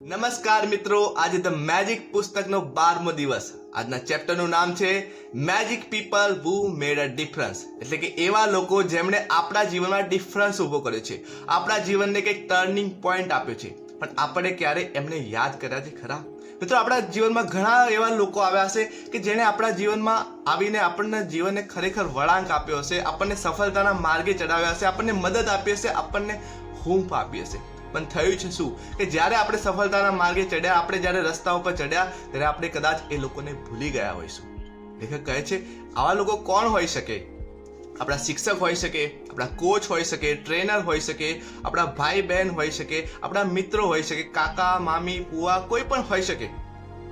નમસ્કાર મિત્રો, આજે ધ મેજિક પુસ્તકનો 12મો દિવસ. આજના ચેપ્ટરનું નામ છે magic people who made a difference, એટલે કે એવા લોકો જેમણે આપણા જીવનમાં ડિફરન્સ ઊભો કર્યો છે, આપણા જીવનને કંઈક ટર્નિંગ પોઈન્ટ આપ્યો છે. પણ આપણે ક્યારે એમને યાદ કર્યા છે ખરા? મિત્રો, આપણા જીવનમાં ઘણા એવા લોકો આવ્યા હશે કે જેણે આપણા જીવનમાં આવીને આપણને જીવનને ખરેખર વળાંક આપ્યો હશે, આપણને સફળતાના માર્ગે ચડાવ્યા હશે, આપણને મદદ આપી હશે, આપણને હૂંફ આપી હશે. પણ થયું છે શું કે જ્યારે આપણે સફળતાના માર્ગે ચડ્યા, આપણે જ્યારે રસ્તા ઉપર ચડ્યા, ત્યારે આપણે કદાચ એ લોકોને ભૂલી ગયા હોઈશું. લેખક કહે છે આવા લોકો કોણ હોઈ શકે? આપણા શિક્ષક હોઈ શકે, આપણા કોચ હોઈ શકે, ટ્રેનર હોઈ શકે, આપણા ભાઈ બહેન હોઈ શકે, આપણા મિત્રો હોઈ શકે, કાકા મામી ફુવા, કોઈ પણ હોઈ શકે.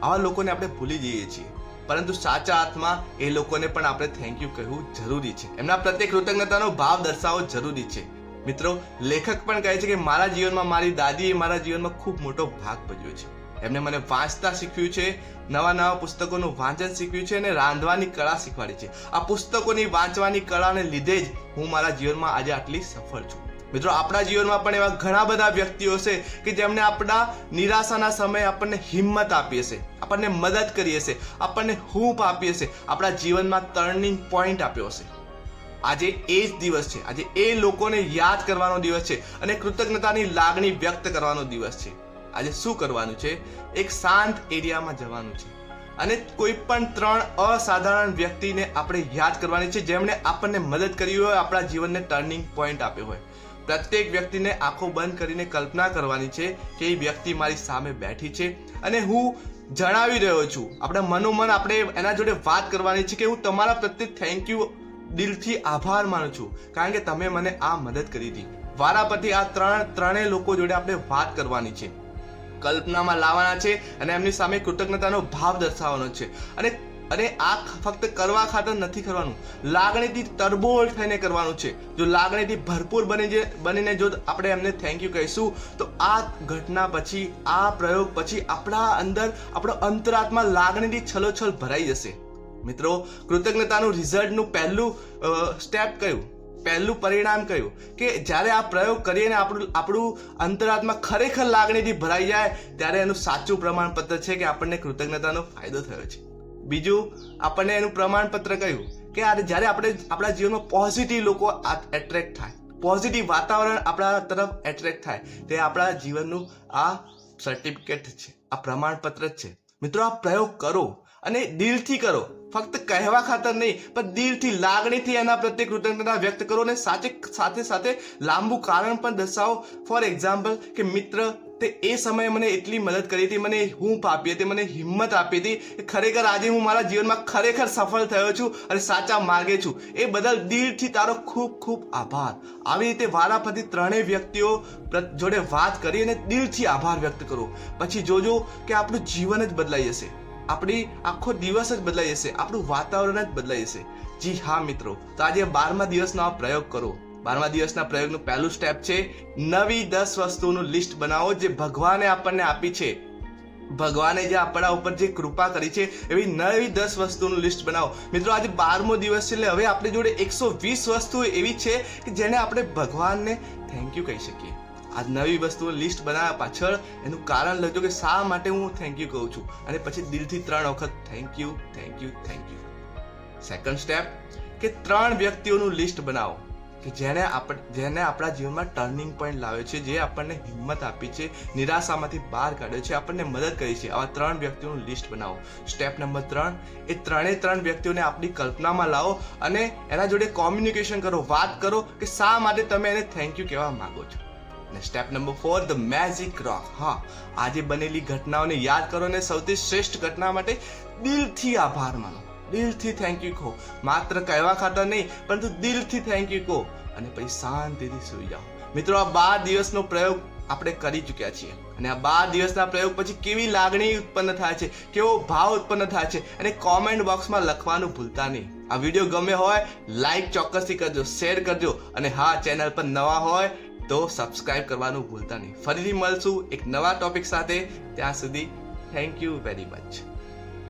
આવા લોકોને આપણે ભૂલી જઈએ છીએ, પરંતુ સાચા અર્થમાં એ લોકોને પણ આપણે થેન્ક યુ કહેવું જરૂરી છે, એમના પ્રત્યે કૃતજ્ઞતાનો ભાવ દર્શાવવો જરૂરી છે. મિત્રો, લેખક પણ કહે છે કે મારા જીવનમાં મારી દાદીએ મારા જીવનમાં ખૂબ મોટો ભાગ ભજવ્યો છે. એમને મને વાંચતા શીખવ્યું છે, નવા નવા પુસ્તકોનું વાંચન શીખવ્યું છે અને રાંધવાની કળા શીખવાડી છે. આ પુસ્તકોની વાંચવાની કળાને લીધે જ હું મારા જીવનમાં આજે આટલી સફળ છું. મિત્રો, આપણા જીવનમાં પણ એવા ઘણા બધા વ્યક્તિઓ છે કે જેમણે આપણા નિરાશાના સમયે આપણને હિંમત આપી હશે, આપણને મદદ કરી હશે, આપણને હૂંફ આપી હશે, આપણા જીવનમાં ટર્નિંગ પોઈન્ટ આપ્યો હશે. આજે એ જ દિવસ છે, આજે એ લોકોને યાદ કરવાનો દિવસ છે અને કૃતજ્ઞતાની લાગણી વ્યક્ત કરવાનો દિવસ છે. આજે શું કરવાનું છે? એક શાંત એરિયામાં જવાનું છે અને કોઈ પણ 3 અસાધારણ વ્યક્તિને આપણે યાદ કરવાની છે જેમણે આપણને મદદ કરી હોય, આપણા જીવનને ટર્નિંગ પોઈન્ટ આપ્યો હોય. પ્રત્યેક વ્યક્તિને આંખો બંધ કરીને કલ્પના કરવાની છે કે એ વ્યક્તિ મારી સામે બેઠી છે અને હું જણાવી રહ્યો છું, આપણા મનોમન આપણે એના જોડે વાત કરવાની છે કે હું તમારા પ્રત્યે થેન્ક યુ દિલથી આભાર માનું છું, કારણ કે તમે મને આ મદદ કરી હતી. વારાફરતી આ ત્રણેય લોકો જોડે આપણે વાત કરવાની છે, કલ્પનામાં લાવવાના છે અને એમની સામે કૃતજ્ઞતાનો ભાવ દર્શાવવાનો છે. અને આ ફક્ત કરવા ખાતર નથી કરવાનું, લાગણીથી તરબોળ થઈને કરવાનું છે. જો લાગણીથી ભરપૂર બનીને જો આપણે એમને થેન્ક યુ કહીશું તો આ ઘટના પછી, આ પ્રયોગ પછી આપણા અંદર, આપણો અંતરાત્મા લાગણીથી છલોછલ ભરાઈ જશે. મિત્રો, કૃતજ્ઞતાનું રિઝલ્ટનું પહેલું સ્ટેપ કયું, પહેલું પરિણામ કયું કે જ્યારે આ પ્રયોગ કરીએ ને આપણું અંતરાત્મા ખરેખર લાગણીથી ભરાઈ જાય, ત્યારે એનું સાચું પ્રમાણપત્ર છે કે આપણને કૃતજ્ઞતાનો ફાયદો થયો છે. બીજું, આપણને એનું પ્રમાણપત્ર કયું કે જ્યારે આપણે આપણા જીવનમાં પોઝિટિવ લોકો એટ્રેક્ટ થાય, પોઝિટિવ વાતાવરણ આપણા તરફ એટ્રેક્ટ થાય, તે આપણા જીવનનું આ સર્ટિફિકેટ છે, આ પ્રમાણપત્ર જ છે. મિત્રો, આ પ્રયોગ કરો અને દિલથી કરો, ફક્ત કહેવા ખાતર નહીં પણ દિલથી, લાગણીથી એના પ્રત્યે કૃતજ્ઞતા વ્યક્ત કરો અને સાથે સાથે લાંબુ કારણ પણ દર્શાવો. ફોર એક્ઝામ્પલ કે મિત્ર, તે એ સમયે મને એટલી મદદ કરી હતી, મને હૂંફ આપી હતી, મને હિંમત આપી હતી કે ખરેખર આજે હું મારા જીવનમાં ખરેખર સફળ થયો છું અને સાચા માર્ગે છું. એ બદલ દિલથી તારો ખૂબ ખૂબ આભાર. આવી રીતે વારાફરતી ત્રણેય વ્યક્તિઓ જોડે વાત કરી અને દિલથી આભાર વ્યક્ત કરો. પછી જોજો કે આપણું જીવન જ બદલાઈ જશે, આપણી આખો દિવસ જ બદલાઈ જશે, આપણું વાતાવરણ જ બદલાઈ જશે. જી હા મિત્રો, તો આજે 12મા દિવસનો આ પ્રયોગ કરો. 12મા દિવસના પ્રયોગનું પહેલું સ્ટેપ છે નવી 10 વસ્તુઓનું લિસ્ટ બનાવો જે ભગવાને આપણને આપી છે. ભગવાને જે આપણા ઉપર જે કૃપા કરી છે એવી નવી 10 વસ્તુઓનું લિસ્ટ બનાવો. મિત્રો, આજે 12મો દિવસ છે એટલે હવે આપણી જોડે 120 વસ્તુઓ એવી છે કે જેને આપણે ભગવાનને થેન્ક યુ કહી શકીએ. આ નવી વસ્તુઓ લિસ્ટ બનાવ્યા પાછળ એનું કારણ લખજો કે શા માટે હું થેન્ક યુ કહું છું, અને પછી દિલથી 3 વખત thank you, thank you, thank you. Second step કે 3 વ્યક્તિઓનું લિસ્ટ બનાવો કે જેને આપણા જીવનમાં ટર્નિંગ પોઈન્ટ લાવ્યો છે, જે આપણને હિંમત આપી છે, નિરાશામાંથી બહાર કાઢ્યો છે, આપણને મદદ કરી છે. આવા 3 વ્યક્તિઓનું લિસ્ટ બનાવો. સ્ટેપ નંબર 3, એ 3 વ્યક્તિઓને આપણી કલ્પનામાં લાવો અને એના જોડે કોમ્યુનિકેશન કરો, વાત કરો કે શા માટે તમે એને થેન્ક યુ કહેવા માંગો છો. અને સ્ટેપ નંબર 4, ધ મેજિક રોક. હા, આજે બનેલી ઘટનાઓને યાદ કરો અને સૌથી શ્રેષ્ઠ ઘટના માટે દિલથી આભાર માનો, દિલથી થેન્ક યુ કહો. માત્ર કહેવા ખાતર નહીં પરંતુ દિલથી થેન્ક યુ કહો અને પછી શાંતિથી સૂઈ જાઓ. મિત્રો, આ 12 દિવસનો પ્રયોગ આપણે કરી ચૂક્યા છીએ અને આ 12 દિવસના પ્રયોગ પછી કેવી લાગણી ઉત્પન્ન થાય છે, કેવો ભાવ ઉત્પન્ન થાય છે, અને કોમેન્ટ બોક્સમાં લખવાનું ભૂલતા નહીં. આ વિડીયો ગમે હોય લાઈક ચોક્કસથી કરજો, શેર કરજો અને હા, ચેનલ પર નવા હોય તો સબસ્ક્રાઇબ કરવાનું ભૂલતા નહીં. ફરીથી મળશું એક નવા ટોપિક સાથે. ત્યાં સુધી થેન્ક યુ વેરી મચ.